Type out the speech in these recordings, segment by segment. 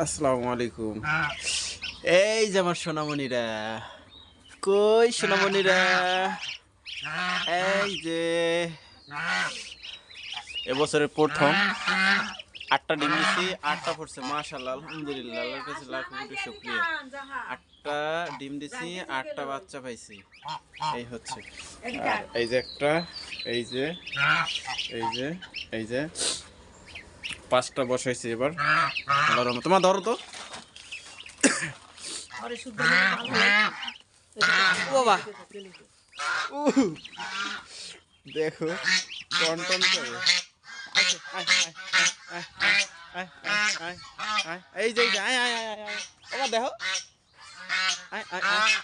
আসসালামু আলাইকুম। এই যে আমার সোনামণিরা, কই সোনামণিরা? এই যে এবছরের প্রথম 8টা ডিম দিছি, 8টা পড়ছে। মাশাআল্লাহ, আলহামদুলিল্লাহ, আল্লাহর কাছে লাখ কোটি শুকরিয়া। 8টা ডিম দিছি, 8টা বাচ্চা পাইছি। এই হচ্ছে। আর এই যে একটা, এই যে, এই যে, এই যে 5টা বসাইছি এবার। আল্লাহর রহমতে। তোমার ধরো তো। ও বাবা, দেখো টন টন করে। এই যে আয় আয় আয় আয়, ওমা দেখো, আয় আয় আয়।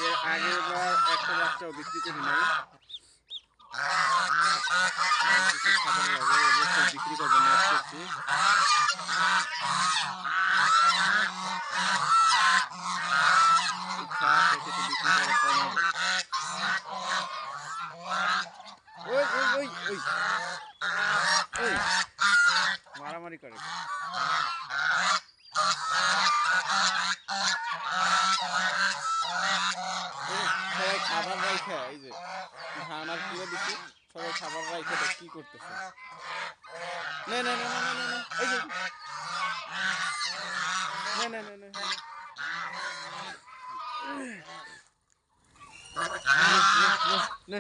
এর আগের বার একটা বাচ্চাও বিক্রি করি নাই। কিছু খাবার লাগে, অবশ্যই বিক্রি করবো না করছি। ইচ্ছা আছে কিছু বিক্রি করা কম হবে। ওই ওই ওই ওই ওই মারামারি করে। সবাই খাবার রাইখা, এই যে ধান আর কুড়ে দিচ্ছি, সবাই খাবার রাইখা দেখ কি করতেছে। না না না না না না, এই যে না না না না না না।